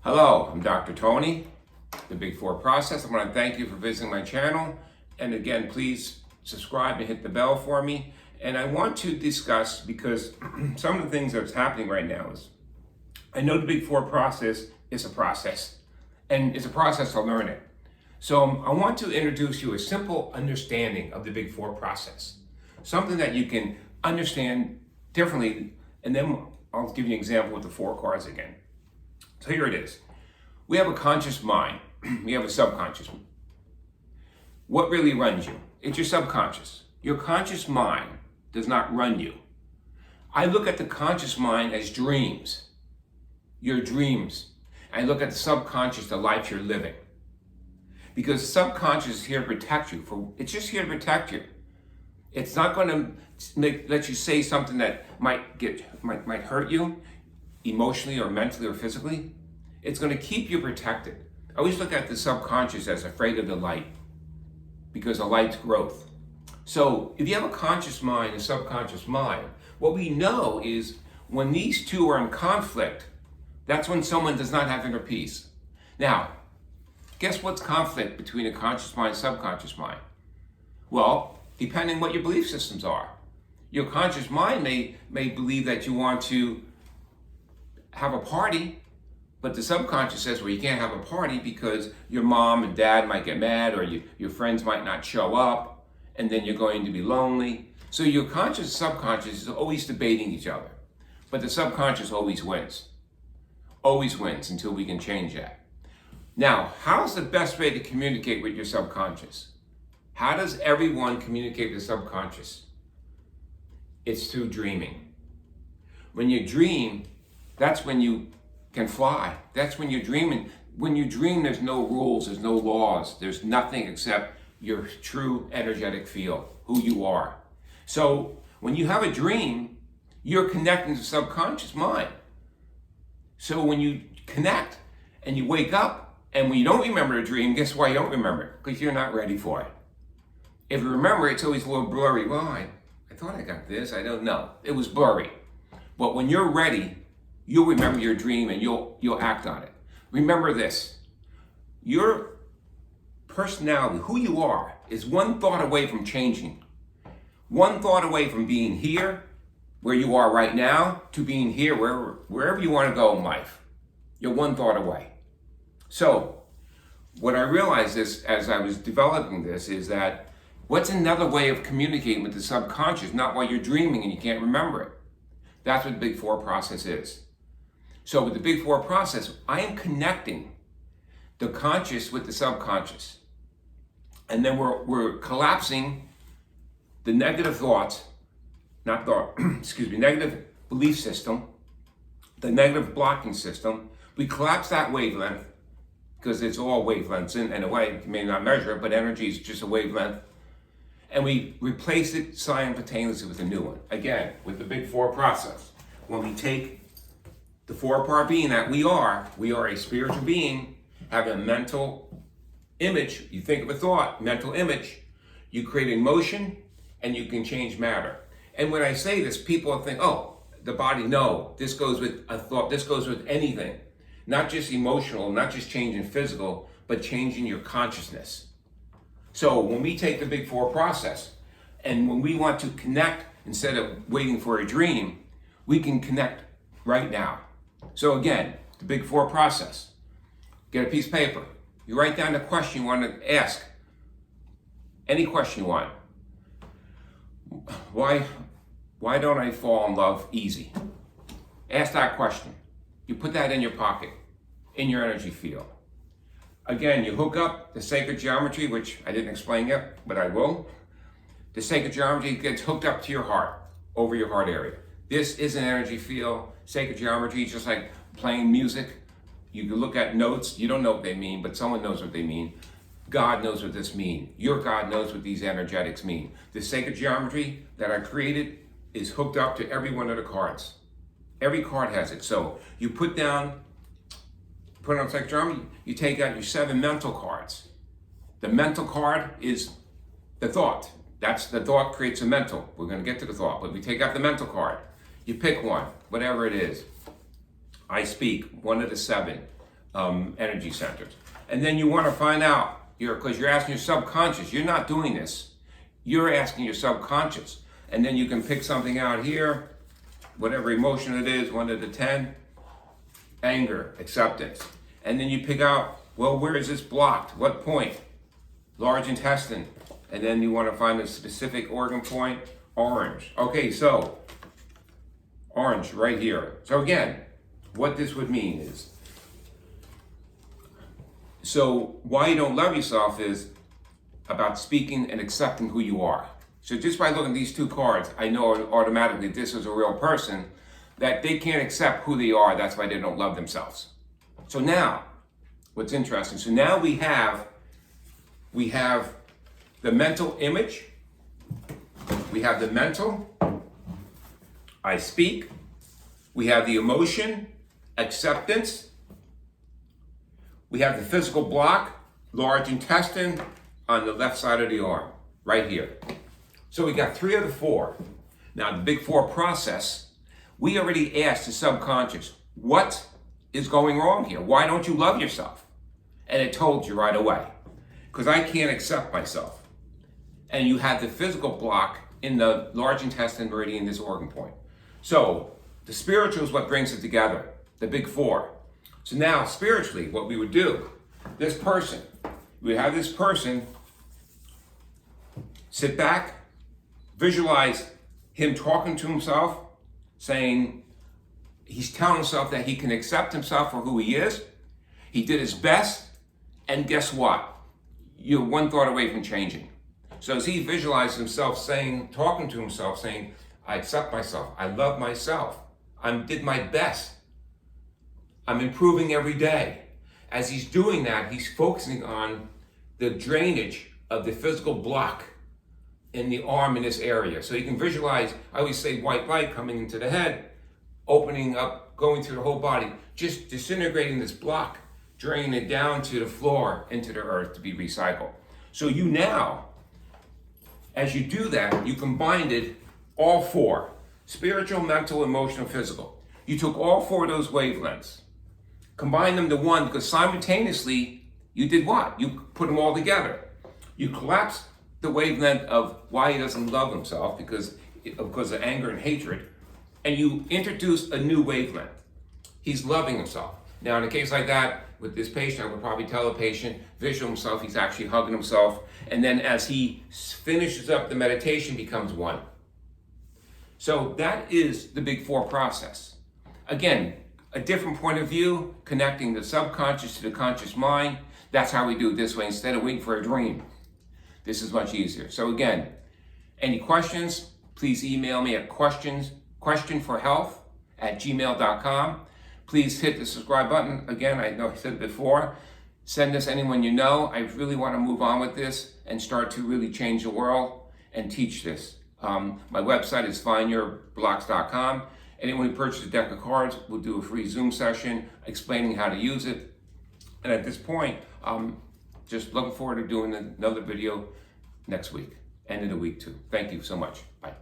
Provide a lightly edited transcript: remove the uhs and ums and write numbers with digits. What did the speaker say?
Hello, I'm Dr. Tony, the Big Four Process. I want to thank you for visiting my channel. And again, please subscribe and hit the bell for me. And I want to discuss, because some of the things that's happening right now is, I know the Big Four Process is a process, and it's a process to learn it. So I want to introduce you a simple understanding of the Big Four Process, something that you can understand differently, and then I'll give you an example with the four cards again. So here it is. We have a conscious mind. We have a subconscious. What really runs you? It's your subconscious. Your conscious mind does not run you. I look at the conscious mind as dreams. Your dreams. I look at the subconscious, the life you're living. Because the subconscious is here to protect you. It's just here to protect you. It's not going to let you say something that might hurt you emotionally or mentally or physically. It's going to keep you protected. I always look at the subconscious as afraid of the light, because the light's growth. So if you have a conscious mind and a subconscious mind, what we know is when these two are in conflict, that's when someone does not have inner peace. Now, guess what's conflict between a conscious mind and subconscious mind? Well, depending what your belief systems are. Your conscious mind may believe that you want to have a party, but the subconscious says, well, you can't have a party because your mom and dad might get mad, or your friends might not show up, and then you're going to be lonely. So your conscious and subconscious is always debating each other, but the subconscious always wins. Always wins until we can change that. Now, how's the best way to communicate with your subconscious? How does everyone communicate with the subconscious? It's through dreaming. When you dream, that's when you can fly. That's when you're dreaming. When you dream, there's no rules, there's no laws, there's nothing except your true energetic field, who you are. So when you have a dream, you're connecting to the subconscious mind. So when you connect and you wake up, and when you don't remember a dream, guess why you don't remember it? Because you're not ready for it. If you remember, it's always a little blurry. Well, I thought I got this, I don't know. It was blurry. But when you're ready, you'll remember your dream and you'll act on it. Remember this, your personality, who you are, is one thought away from changing. One thought away from being here, where you are right now, to being here, wherever you want to go in life. You're one thought away. So, what I realized is, as I was developing this, is that what's another way of communicating with the subconscious, not while you're dreaming and you can't remember it? That's what the Big Four Process is. So with the Big Four Process, I am connecting the conscious with the subconscious. And then we're collapsing the negative thoughts, negative belief system, the negative blocking system. We collapse that wavelength, because it's all wavelengths in a way. You may not measure it, but energy is just a wavelength. And we replace it simultaneously with a new one. Again, with the Big Four Process. When we take the four-part being that we are a spiritual being, have a mental image. You think of a thought, mental image. You create emotion, and you can change matter. And when I say this, people think, oh, the body, no. This goes with a thought. This goes with anything. Not just emotional, not just changing physical, but changing your consciousness. So when we take the Big Four Process, and when we want to connect, instead of waiting for a dream, we can connect right now. So again, the Big Four Process. Get a piece of paper. You write down the question you want to ask. Any question you want. Why don't I fall in love easy? Ask that question. You put that in your pocket, in your energy field. Again, you hook up the sacred geometry, which I didn't explain yet, but I will. The sacred geometry gets hooked up to your heart, over your heart area. This is an energy field. Sacred geometry is just like playing music. You can look at notes. You don't know what they mean, but someone knows what they mean. God knows what this means. Your God knows what these energetics mean. The sacred geometry that I created is hooked up to every one of the cards. Every card has it. So you put on sacred geometry, you take out your 7 mental cards. The mental card is the thought. That's the thought creates a mental. We're going to get to the thought, but we take out the mental card. You pick one, whatever it is. I speak, one of the 7. energy centers. And then you want to find out, because you're asking your subconscious, you're not doing this. You're asking your subconscious. And then you can pick something out here, whatever emotion it is, 1 to 10, anger, acceptance. And then you pick out, well, where is this blocked? What point? Large intestine. And then you want to find a specific organ point, orange. Okay, so orange right here. So again, what this would mean is, so why you don't love yourself is about speaking and accepting who you are. So just by looking at these 2 cards, I know automatically this is a real person, that they can't accept who they are. That's why they don't love themselves. So now, what's interesting, so now we have the mental image, we have the mental, I speak, we have the emotion, acceptance, we have the physical block, large intestine on the left side of the arm, right here. So we got 3 of the 4. Now the big 4 process, we already asked the subconscious, what is going wrong here? Why don't you love yourself? And it told you right away, because I can't accept myself. And you have the physical block in the large intestine meridian, this organ point. So the spiritual is what brings it together, the big 4. So now spiritually, what we would do, this person, we have this person sit back, visualize him talking to himself, saying, he's telling himself that he can accept himself for who he is. He did his best, and guess what? You're 1 thought away from changing. So as he visualizes himself saying, talking to himself, saying, I accept myself, I love myself, I did my best, I'm improving every day. As he's doing that, he's focusing on the drainage of the physical block in the arm in this area. So you can visualize, I always say white light coming into the head, opening up, going through the whole body, just disintegrating this block, draining it down to the floor, into the earth to be recycled. So you now, as you do that, you combined it, all 4, spiritual, mental, emotional, physical. You took all 4 of those wavelengths, combined them to 1, because simultaneously, you did what? You put them all together. You collapsed the wavelength of why he doesn't love himself, because of anger and hatred, and you introduced a new wavelength. He's loving himself. Now, in a case like that, with this patient, I would probably tell the patient, visual himself, he's actually hugging himself, and then as he finishes up the meditation, becomes 1. So that is the big 4 process. Again, a different point of view, connecting the subconscious to the conscious mind. That's how we do it this way, instead of waiting for a dream. This is much easier. So again, any questions, please email me at questionforhealth@gmail.com. Please hit the subscribe button. Again, I know I said it before. Send this anyone you know. I really want to move on with this and start to really change the world and teach this. My website is findyourblocks.com. Anyone who purchases a deck of cards will do a free Zoom session explaining how to use it. And at this point, just looking forward to doing another video next week, end of the week too. Thank you so much. Bye.